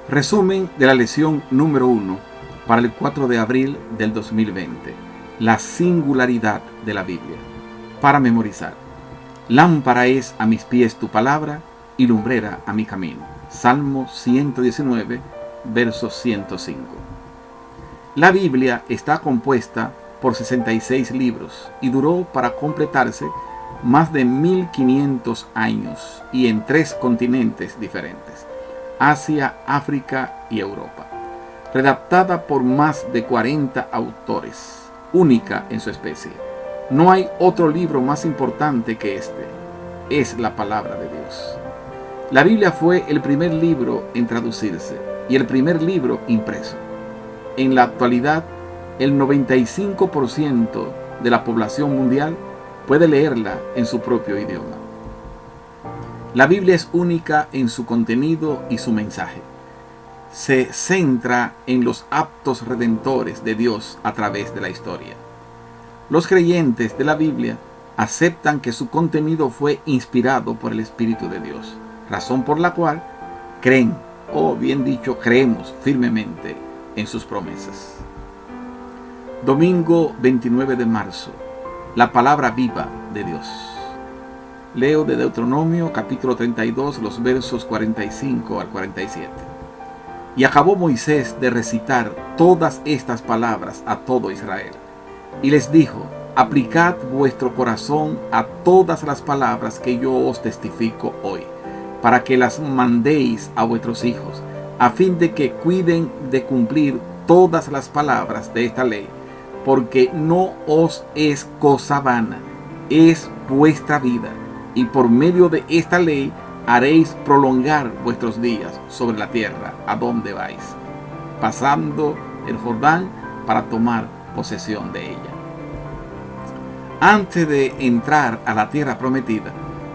Resumen de la lección número 1 para el 4 de abril del 2020. La singularidad de la Biblia. Para memorizar. Lámpara es a mis pies tu palabra y lumbrera a mi camino. Salmo 119, verso 105. La Biblia está compuesta por 66 libros y duró para completarse más de 1500 años y en 3 continentes diferentes: Asia, África y Europa. Redactada por más de 40 autores, única en su especie. No hay otro libro más importante que este. Es la palabra de Dios. La Biblia fue el primer libro en traducirse y el primer libro impreso. En la actualidad, el 95% de la población mundial puede leerla en su propio idioma. La Biblia es única en su contenido y su mensaje. Se centra en los actos redentores de Dios a través de la historia. Los creyentes de la Biblia aceptan que su contenido fue inspirado por el Espíritu de Dios, razón por la cual creen, o bien dicho, creemos firmemente en sus promesas. Domingo 29 de marzo, la palabra viva de Dios. Leo de Deuteronomio capítulo 32, los versos 45 al 47. Y acabó Moisés de recitar todas estas palabras a todo Israel. Y les dijo: aplicad vuestro corazón a todas las palabras que yo os testifico hoy, para que las mandéis a vuestros hijos, a fin de que cuiden de cumplir todas las palabras de esta ley, porque no os es cosa vana, es vuestra vida, y por medio de esta ley haréis prolongar vuestros días sobre la tierra a donde vais, pasando el Jordán para tomar posesión de ella. Antes de entrar a la tierra prometida,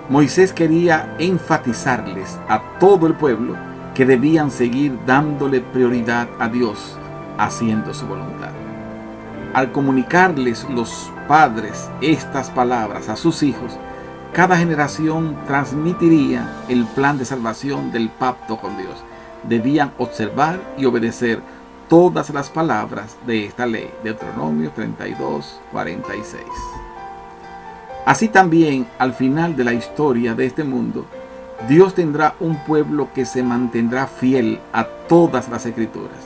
Moisés quería enfatizarles a todo el pueblo que debían seguir dándole prioridad a Dios, haciendo su voluntad. Al comunicarles los padres estas palabras a sus hijos, cada generación transmitiría el plan de salvación del pacto con Dios. Debían observar y obedecer todas las palabras de esta ley. Deuteronomio 32, 46. Así también, al final de la historia de este mundo, Dios tendrá un pueblo que se mantendrá fiel a todas las escrituras.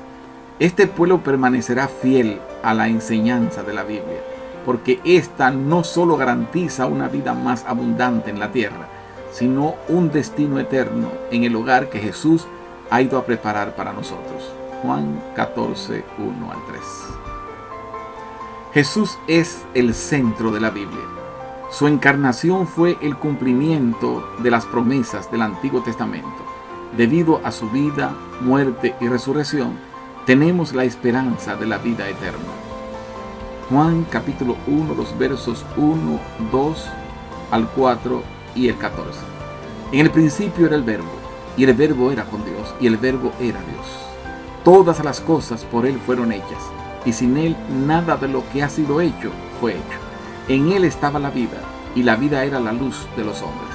Este pueblo permanecerá fiel a la enseñanza de la Biblia, porque ésta no solo garantiza una vida más abundante en la tierra, sino un destino eterno en el hogar que Jesús ha ido a preparar para nosotros. Juan 14, 1 al 3. Jesús es el centro de la Biblia. Su encarnación fue el cumplimiento de las promesas del Antiguo Testamento. Debido a su vida, muerte y resurrección, tenemos la esperanza de la vida eterna. Juan capítulo 1, los versos 1, 2 al 4 y el 14. En el principio era el Verbo, y el Verbo era con Dios, y el Verbo era Dios. Todas las cosas por Él fueron hechas, y sin Él nada de lo que ha sido hecho fue hecho. En Él estaba la vida, y la vida era la luz de los hombres.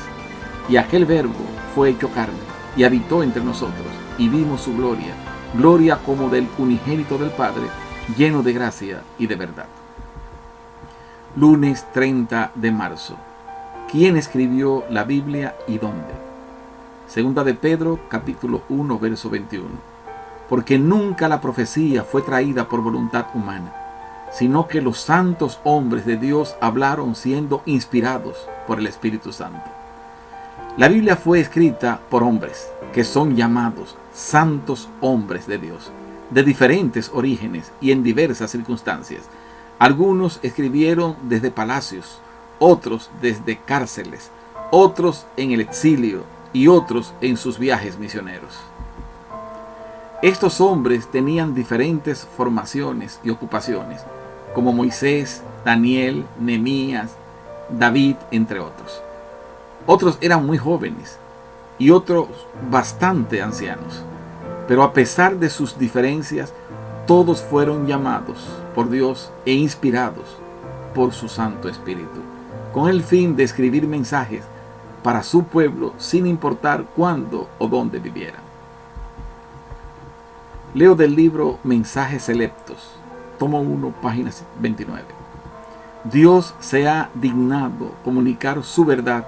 Y aquel Verbo fue hecho carne, y habitó entre nosotros, y vimos su gloria, gloria como del unigénito del Padre, lleno de gracia y de verdad. Lunes 30 de marzo. ¿Quién escribió la Biblia y dónde? Segunda de Pedro, capítulo 1, verso 21. Porque nunca la profecía fue traída por voluntad humana, sino que los santos hombres de Dios hablaron siendo inspirados por el Espíritu Santo. La Biblia fue escrita por hombres que son llamados santos hombres de Dios, de diferentes orígenes y en diversas circunstancias. Algunos escribieron desde palacios, otros desde cárceles, otros en el exilio y otros en sus viajes misioneros. Estos hombres tenían diferentes formaciones y ocupaciones, como Moisés, Daniel, Nehemías, David, entre otros. Otros eran muy jóvenes y otros bastante ancianos, pero a pesar de sus diferencias, todos fueron llamados por Dios e inspirados por su Santo Espíritu, con el fin de escribir mensajes para su pueblo sin importar cuándo o dónde vivieran. Leo del libro Mensajes Selectos, tomo 1, página 29. Dios se ha dignado comunicar su verdad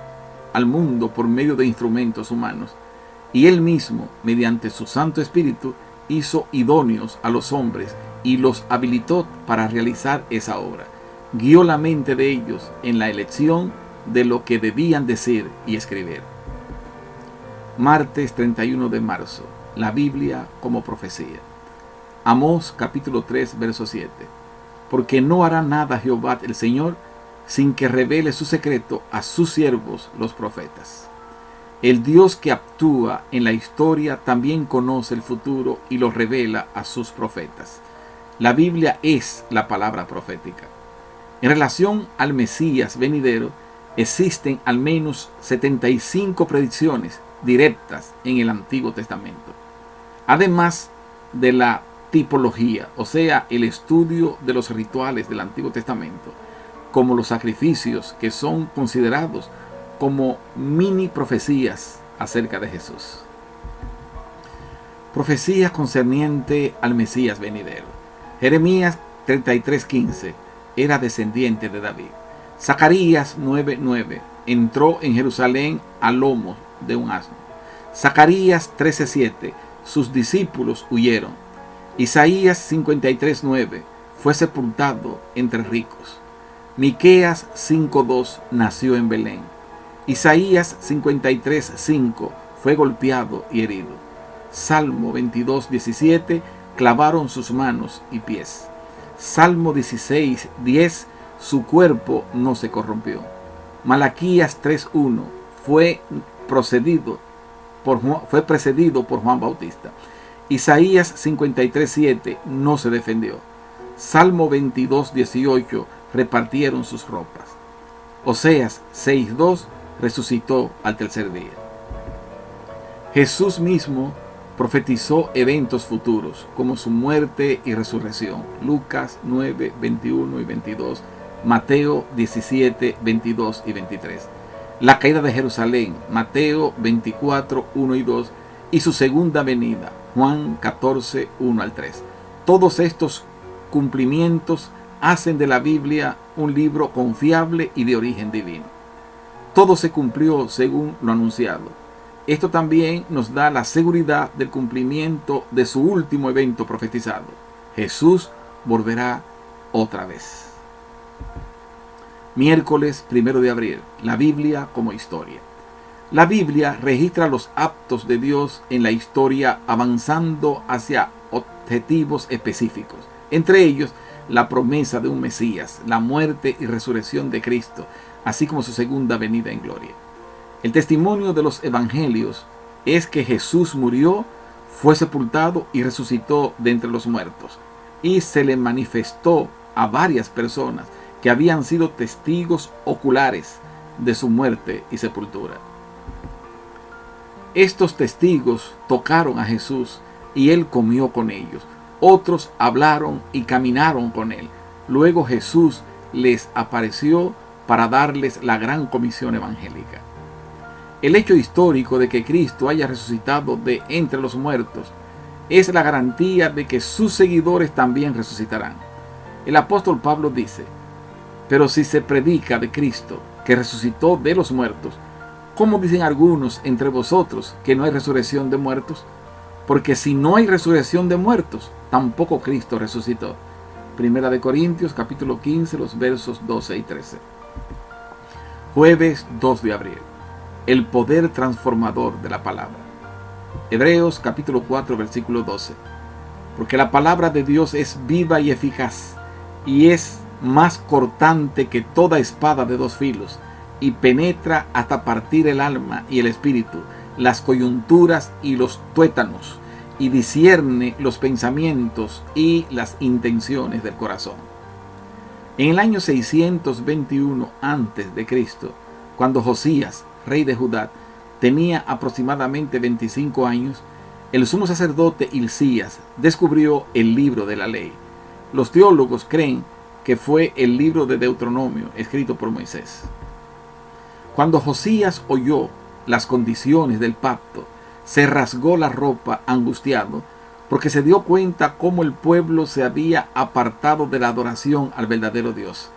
al mundo por medio de instrumentos humanos, y Él mismo, mediante su Santo Espíritu, hizo idóneos a los hombres y los habilitó para realizar esa obra. Guió la mente de ellos en la elección de lo que debían decir y escribir. Martes 31 de marzo. La Biblia como profecía. Amós capítulo 3, verso 7. Porque no hará nada Jehová el Señor sin que revele su secreto a sus siervos los profetas. El Dios que actúa en la historia también conoce el futuro y lo revela a sus profetas. La Biblia es la palabra profética. En relación al Mesías venidero, existen al menos 75 predicciones directas en el Antiguo Testamento. Además de la tipología, o sea, el estudio de los rituales del Antiguo Testamento, como los sacrificios que son considerados como mini profecías acerca de Jesús. Profecía concerniente al Mesías venidero. Jeremías 33:15 era descendiente de David. Zacarías 9:9 entró en Jerusalén a lomo de un asno. Zacarías 13:7 sus discípulos huyeron. Isaías 53:9 fue sepultado entre ricos. Miqueas 5:2 nació en Belén. Isaías 53:5 fue golpeado y herido. Salmo 22:17 clavaron sus manos y pies. Salmo 16:10 su cuerpo no se corrompió. Malaquías 3:1 fue precedido por Juan Bautista. Isaías 53:7 no se defendió. Salmo 22:18 repartieron sus ropas. Oseas 6:2 resucitó al tercer día. Jesús mismo profetizó eventos futuros como su muerte y resurrección. Lucas 9:21 y 22, Mateo 17:22 y 23. La caída de Jerusalén, Mateo 24:1 y 2, y su segunda venida, Juan 14:1 al 3. Todos estos cumplimientos hacen de la Biblia un libro confiable y de origen divino. Todo se cumplió según lo anunciado. Esto también nos da la seguridad del cumplimiento de su último evento profetizado. Jesús volverá otra vez. Miércoles 1 de abril. La Biblia como historia. La Biblia registra los actos de Dios en la historia avanzando hacia objetivos específicos. Entre ellos, la promesa de un Mesías, la muerte y resurrección de Cristo, así como su segunda venida en gloria. El testimonio de los evangelios es que Jesús murió, fue sepultado y resucitó de entre los muertos, y se le manifestó a varias personas que habían sido testigos oculares de su muerte y sepultura. Estos testigos tocaron a Jesús y él comió con ellos. Otros hablaron y caminaron con él. Luego Jesús les apareció para darles la gran comisión evangélica. El hecho histórico de que Cristo haya resucitado de entre los muertos es la garantía de que sus seguidores también resucitarán. El apóstol Pablo dice: pero si se predica de Cristo que resucitó de los muertos, ¿cómo dicen algunos entre vosotros que no hay resurrección de muertos? Porque si no hay resurrección de muertos, tampoco Cristo resucitó. Primera de Corintios capítulo 15, los versos 12 y 13. Jueves 2 de abril. El poder transformador de la palabra. Hebreos capítulo 4, versículo 12. Porque la palabra de Dios es viva y eficaz, y es más cortante que toda espada de dos filos, y penetra hasta partir el alma y el espíritu, las coyunturas y los tuétanos, y discierne los pensamientos y las intenciones del corazón. En el año 621 a.C., cuando Josías, rey de Judá, tenía aproximadamente 25 años, el sumo sacerdote Hilcías descubrió el libro de la ley. Los teólogos creen que fue el libro de Deuteronomio, escrito por Moisés. Cuando Josías oyó las condiciones del pacto, se rasgó la ropa angustiado, porque se dio cuenta cómo el pueblo se había apartado de la adoración al verdadero Dios.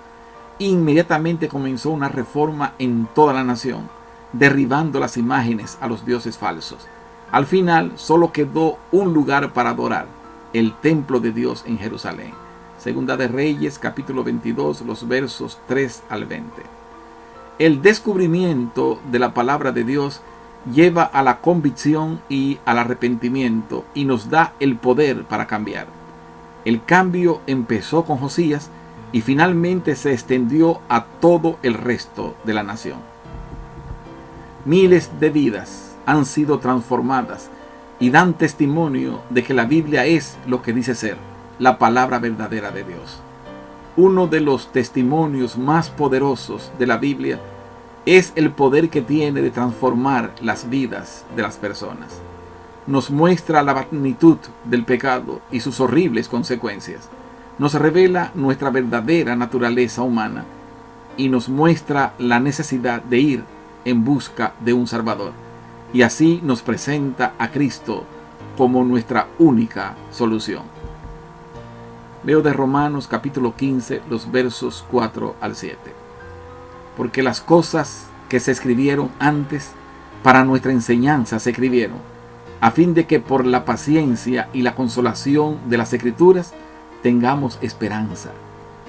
Inmediatamente comenzó una reforma en toda la nación, derribando las imágenes a los dioses falsos. Al final solo quedó un lugar para adorar, el templo de Dios en Jerusalén. Segunda de Reyes, capítulo 22, los versos 3 al 20. El descubrimiento de la palabra de Dios lleva a la convicción y al arrepentimiento y nos da el poder para cambiar. El cambio empezó con Josías y finalmente se extendió a todo el resto de la nación. Miles de vidas han sido transformadas y dan testimonio de que la Biblia es lo que dice ser, la palabra verdadera de Dios. Uno de los testimonios más poderosos de la Biblia es el poder que tiene de transformar las vidas de las personas. Nos muestra la magnitud del pecado y sus horribles consecuencias. Nos revela nuestra verdadera naturaleza humana y nos muestra la necesidad de ir en busca de un Salvador. Y así nos presenta a Cristo como nuestra única solución. Leo de Romanos capítulo 15, los versos 4 al 7. Porque las cosas que se escribieron antes para nuestra enseñanza se escribieron, a fin de que por la paciencia y la consolación de las Escrituras tengamos esperanza.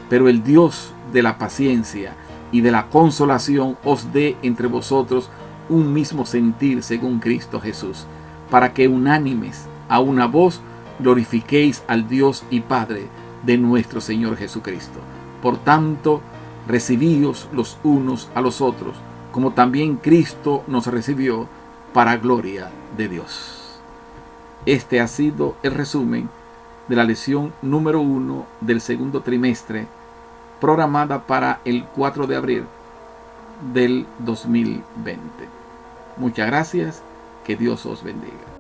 Pero el Dios de la paciencia y de la consolación os dé entre vosotros un mismo sentir según Cristo Jesús, para que unánimes a una voz glorifiquéis al Dios y Padre de nuestro Señor Jesucristo. Por tanto, recibíos los unos a los otros, como también Cristo nos recibió, para gloria de Dios. Este ha sido el resumen de la lección número 1 del segundo trimestre, programada para el 4 de abril del 2020. Muchas gracias, que Dios os bendiga.